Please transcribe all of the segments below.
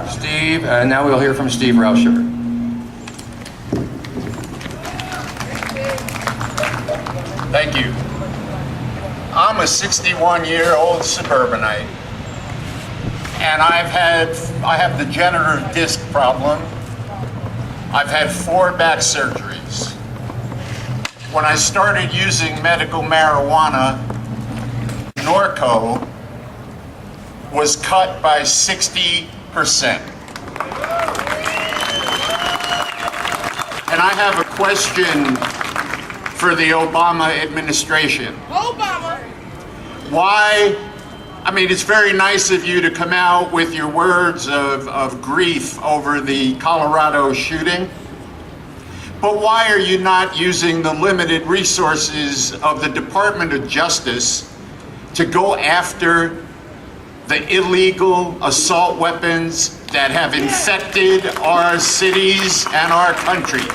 Steve, and now we'll hear from Steve Rauscher. Thank you. I'm a 61-year-old suburbanite, and I have the degenerative disc problem. I've had 4 back surgeries. When I started using medical marijuana, Norco was cut by 60%. And I have a question for the Obama administration. Obama! Why, I mean, it's very nice of you to come out with your words of grief over the Colorado shooting, but why are you not using the limited resources of the Department of Justice to go after the illegal assault weapons that have infected our cities and our country?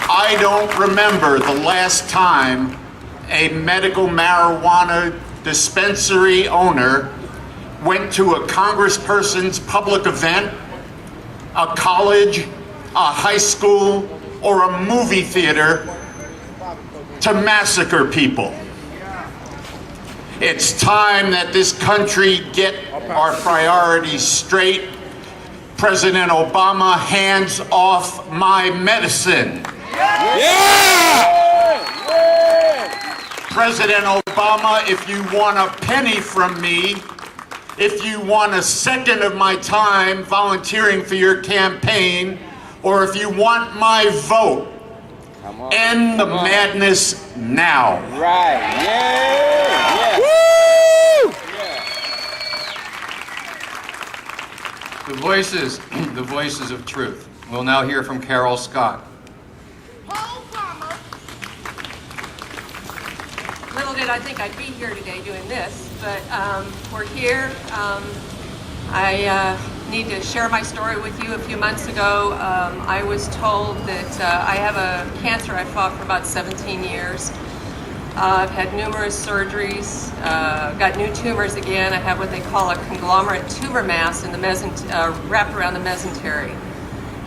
I don't remember the last time a medical marijuana dispensary owner went to a congressperson's public event, a college, a high school, or a movie theater to massacre people. It's time that this country get our priorities straight. President Obama, hands off my medicine. President Obama, if you want a penny from me, if you want a second of my time volunteering for your campaign, or if you want my vote, end the madness now. Right, yeah. Woo! The voices of truth. We'll now hear from Carol Scott. Little did I think I'd be here today doing this, but we're here. I need to share my story with you. A few months ago, I was told that I have a cancer I fought for about 17 years. I've had numerous surgeries, got new tumors again. I have what they call a conglomerate tumor mass in the wrapped around the mesentery.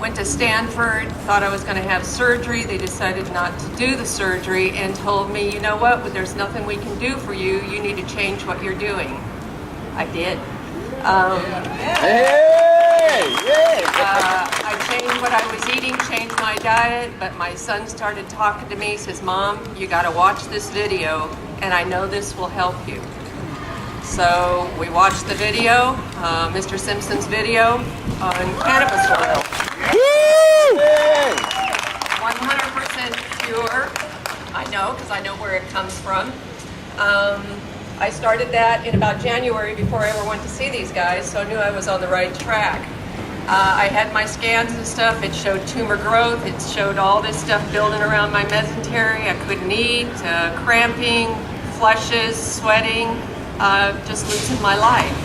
Went to Stanford, thought I was going to have surgery. They decided not to do the surgery and told me, you know what, there's nothing we can do for you. You need to change what you're doing. I did. I changed what I was eating, changed my diet, but my son started talking to me, says, Mom, you got to watch this video, and I know this will help you. So we watched the video, Mr. Simpson's video on cannabis oil. 100% pure. I know, because I know where it comes from. I started that in about January before I ever went to see these guys, so I knew I was on the right track. I had my scans and stuff. It showed tumor growth. It showed all this stuff building around my mesentery. I couldn't eat, cramping, flushes, sweating, just losing my life.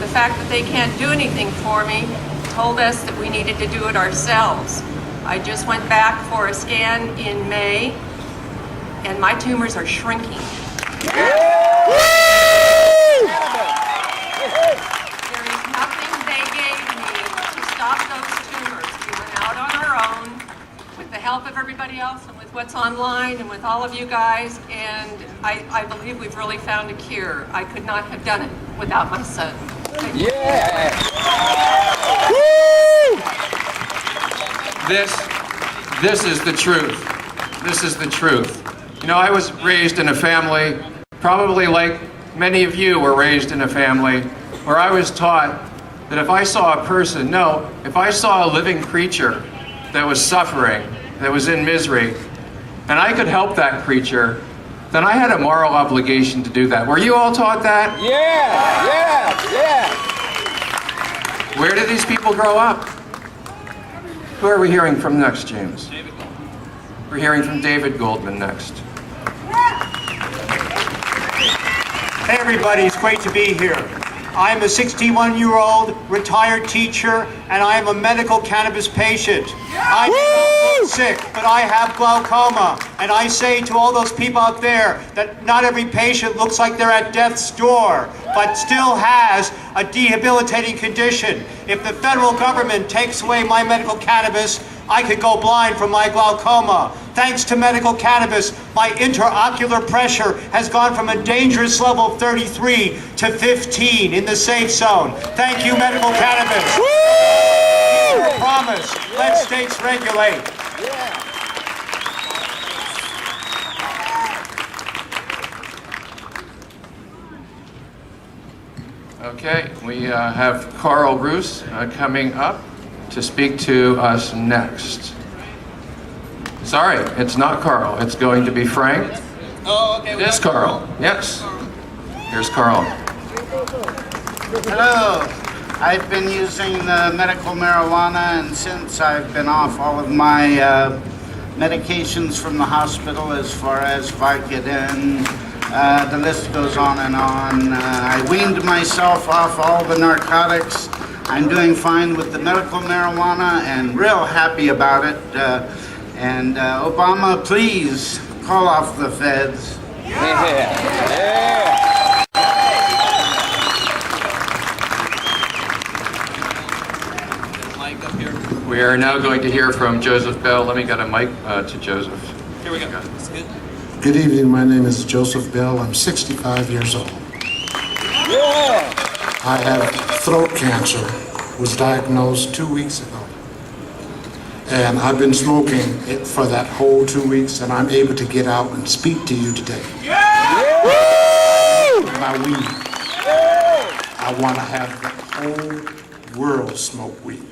The fact that they can't do anything for me told us that we needed to do it ourselves. I just went back for a scan in May, and my tumors are shrinking. There is nothing they gave me to stop those tumors. We went out on our own with the help of everybody else and with what's online and with all of you guys, and I believe we've really found a cure. I could not have done it without my son. Yeah. This is the truth. This is the truth. You know, I was raised in a family, probably like many of you were raised in a family, where I was taught that if I saw a person, if I saw a living creature that was suffering, that was in misery, and I could help that creature, then I had a moral obligation to do that. Were you all taught that? Yeah. Where did these people grow up? Who are we hearing from next, James? We're hearing from David Goldman next. Hey everybody, it's great to be here. I'm a 61-year-old retired teacher, and I am a medical cannabis patient. I do not look sick, but I have glaucoma. And I say to all those people out there that not every patient looks like they're at death's door, but still has a debilitating condition. If the federal government takes away my medical cannabis, I could go blind from my glaucoma. Thanks to medical cannabis, my intraocular pressure has gone from a dangerous level of 33 to 15 in the safe zone. Thank you, medical cannabis. Keep your promise. Let states regulate. Okay, we have Carl Roos coming up to speak to us next. Sorry, it's not Carl. It's going to be Frank. Oh, okay. It is Carl. Yes. Here's Carl. Hello. I've been using medical marijuana, and since I've been off all of my medications from the hospital, as far as Vicodin, the list goes on and on. I weaned myself off all the narcotics. I'm doing fine with the medical marijuana and real happy about it. And Obama, please call off the feds. We are now going to hear from Joseph Bell. Let me get a mic to Joseph. Here we go. That's good. Good evening. My name is Joseph Bell. I'm 65 years old. I have throat cancer. Was diagnosed 2 weeks ago. And I've been smoking it for that whole 2 weeks, and I'm able to get out and speak to you today. My weed. I want to have the whole world smoke weed.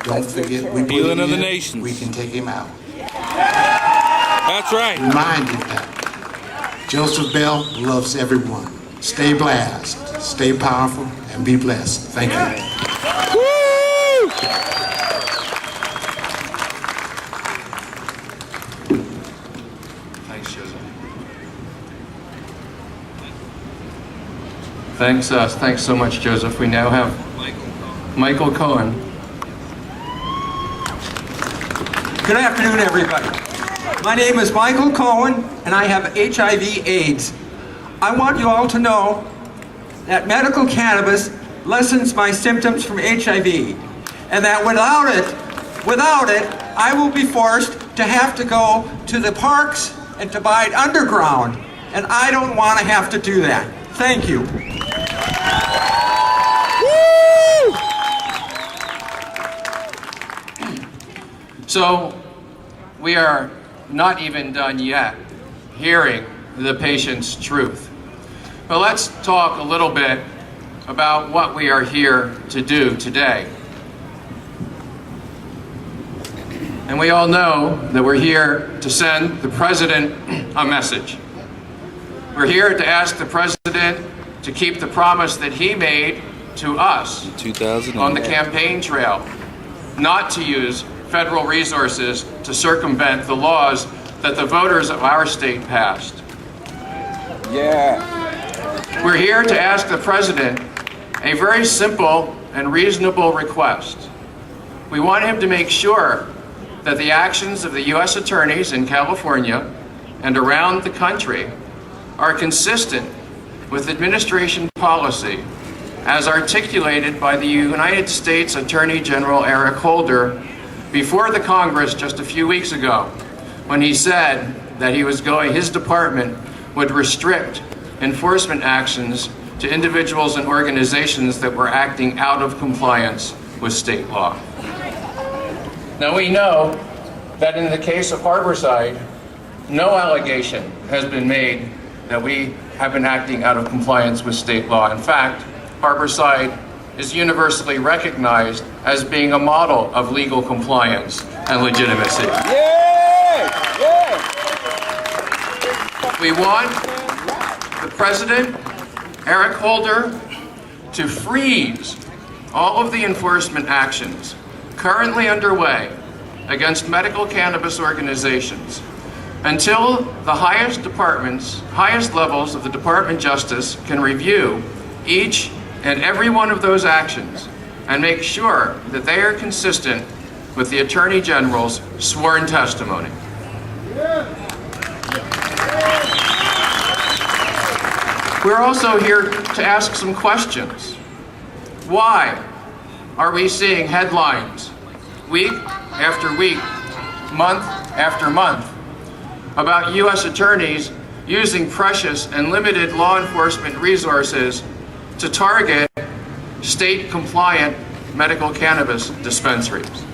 Don't forget, we put Healing him of the in, nations. we can take him out. That's right. Remind you that Joseph Bell loves everyone. Stay blessed, stay powerful, and be blessed. Thank you. Thanks, Joseph. Thanks so much, Joseph. We now have Michael Cohen. Good afternoon, everybody. My name is Michael Cohen, and I have HIV/AIDS. I want you all to know that medical cannabis lessens my symptoms from HIV, and that without it, I will be forced to have to go to the parks and to buy it underground, and I don't want to have to do that. Thank you. So, we are not even done yet hearing the patient's truth. But let's talk a little bit about what we are here to do today. And we all know that we're here to send the President a message. We're here to ask the President to keep the promise that he made to us 2000 on the campaign trail, not to use federal resources to circumvent the laws that the voters of our state passed. We're here to ask the President a very simple and reasonable request. We want him to make sure that the actions of the U.S. attorneys in California and around the country are consistent with administration policy as articulated by the United States Attorney General Eric Holder before the Congress just a few weeks ago, when he said that his department would restrict enforcement actions to individuals and organizations that were acting out of compliance with state law. Now we know that in the case of Harborside, no allegation has been made that we have been acting out of compliance with state law. In fact, Harborside is universally recognized as being a model of legal compliance and legitimacy. We want the President, Eric Holder, to freeze all of the enforcement actions currently underway against medical cannabis organizations Until the highest levels of the Department of Justice can review each and every one of those actions and make sure that they are consistent with the Attorney General's sworn testimony. We're also here to ask some questions. Why are we seeing headlines week after week, month after month, about U.S. attorneys using precious and limited law enforcement resources to target state-compliant medical cannabis dispensaries?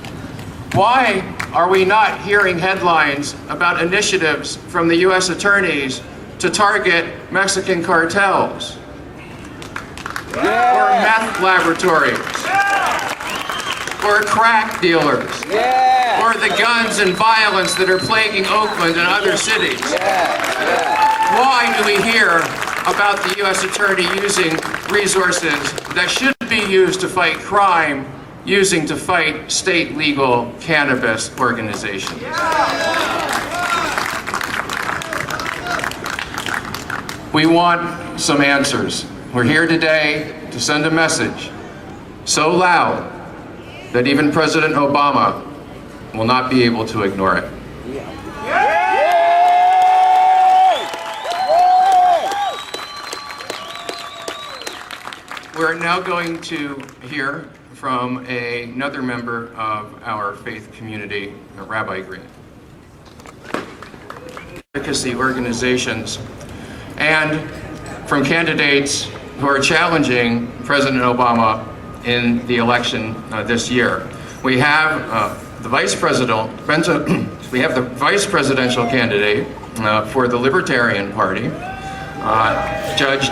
Why are we not hearing headlines about initiatives from the U.S. attorneys to target Mexican cartels or meth laboratories or crack dealers or the guns and violence that are plaguing Oakland and other cities? Why do we hear about the U.S. attorney using resources that should be used to fight crime, using to fight state legal cannabis organizations? We want some answers. We're here today to send a message so loud that even President Obama will not be able to ignore it. We're now going to hear from another member of our faith community, Rabbi Green. Advocacy organizations and from candidates who are challenging President Obama in the election this year. We have the vice presidential candidate for the Libertarian Party, Judge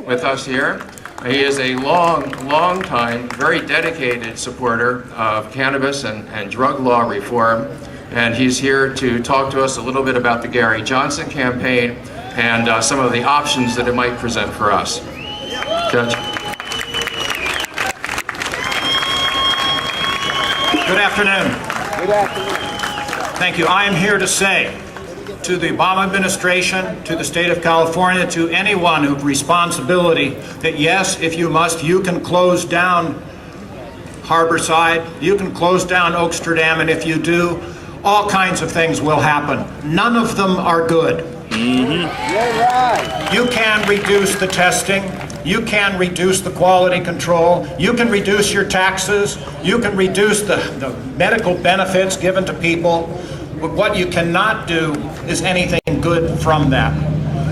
with us here. He is a long time, very dedicated supporter of cannabis and drug law reform, and he's here to talk to us a little bit about the Gary Johnson campaign and some of the options that it might present for us. Judge. Good afternoon. Good afternoon. Thank you. I am here to say to the Obama administration, to the state of California, to anyone who has responsibility, that yes, if you must, you can close down Harborside, you can close down Oaksterdam, and if you do, all kinds of things will happen. None of them are good. You're right. You can reduce the testing, you can reduce the quality control, you can reduce your taxes, you can reduce the medical benefits given to people, but what you cannot do is anything good from that.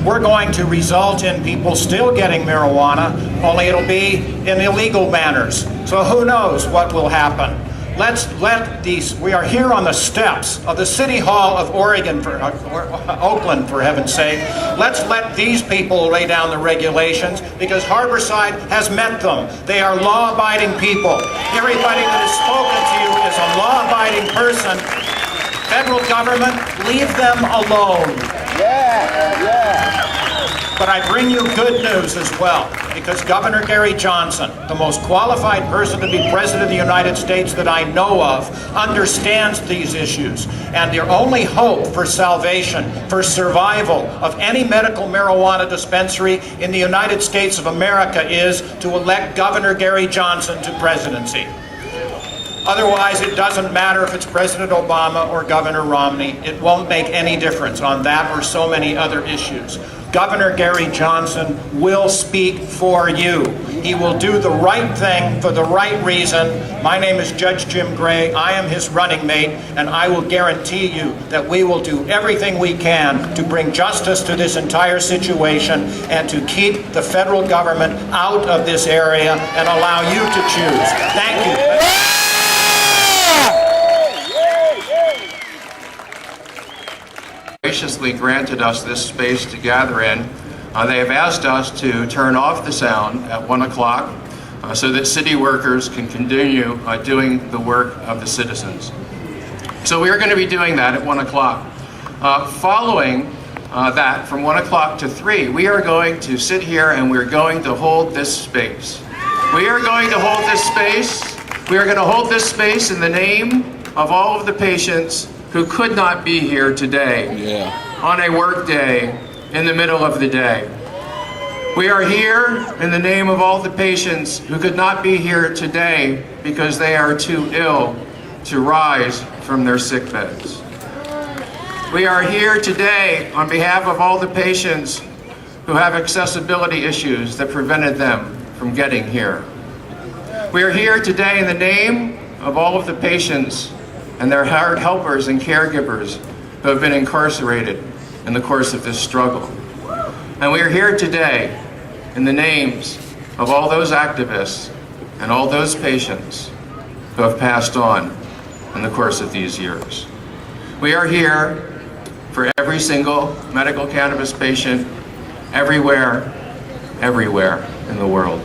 We're going to result in people still getting marijuana, only it'll be in illegal manners. So who knows what will happen. Let's let these, we are here on the steps of the City Hall of Oregon, Oakland, for heaven's sake. Let's let these people lay down the regulations, because Harborside has met them. They are law-abiding people. Everybody that has spoken to you is a law-abiding person. Federal government, leave them alone. But I bring you good news as well, because Governor Gary Johnson, the most qualified person to be President of the United States that I know of, understands these issues. And their only hope for salvation, for survival of any medical marijuana dispensary in the United States of America is to elect Governor Gary Johnson to presidency. Otherwise, it doesn't matter if it's President Obama or Governor Romney. It won't make any difference on that or so many other issues. Governor Gary Johnson will speak for you. He will do the right thing for the right reason. My name is Judge Jim Gray. I am his running mate, and I will guarantee you that we will do everything we can to bring justice to this entire situation and to keep the federal government out of this area and allow you to choose. Thank you. Graciously granted us this space to gather in. They have asked us to turn off the sound at 1 o'clock so that city workers can continue doing the work of the citizens. So we are going to be doing that at 1 o'clock. Following that, from 1 o'clock to 3, we are going to sit here and we're going to hold this space. We are going to hold this space. We are going to hold this space in the name of all of the patients who could not be here today on a work day in the middle of the day. We are here in the name of all the patients who could not be here today because they are too ill to rise from their sick beds. We are here today on behalf of all the patients who have accessibility issues that prevented them from getting here. We are here today in the name of all of the patients and their helpers and caregivers who have been incarcerated in the course of this struggle. And we are here today in the names of all those activists and all those patients who have passed on in the course of these years. We are here for every single medical cannabis patient everywhere in the world.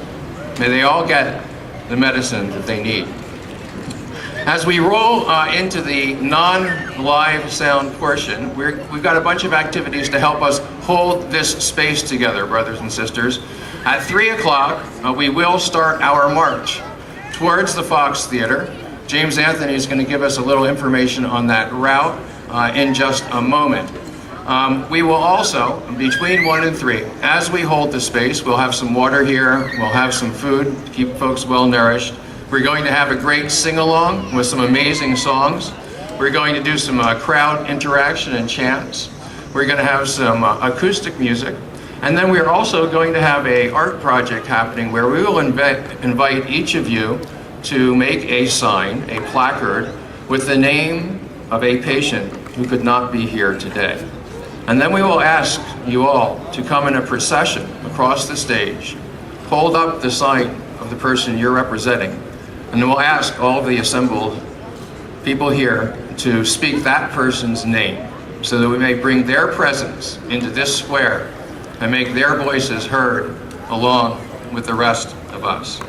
May they all get the medicine that they need. As we roll into the non-live sound portion, we've got a bunch of activities to help us hold this space together, brothers and sisters. At 3 o'clock, we will start our march towards the Fox Theater. James Anthony is going to give us a little information on that route in just a moment. We will also, between 1 and 3, as we hold the space, we'll have some water here, we'll have some food to keep folks well nourished. We're going to have a great sing-along with some amazing songs. We're going to do some crowd interaction and chants. We're going to have some acoustic music. And then we're also going to have an art project happening where we will invite each of you to make a sign, a placard, with the name of a patient who could not be here today. And then we will ask you all to come in a procession across the stage, hold up the sign of the person you're representing, and then we'll ask all of the assembled people here to speak that person's name so that we may bring their presence into this square and make their voices heard along with the rest of us.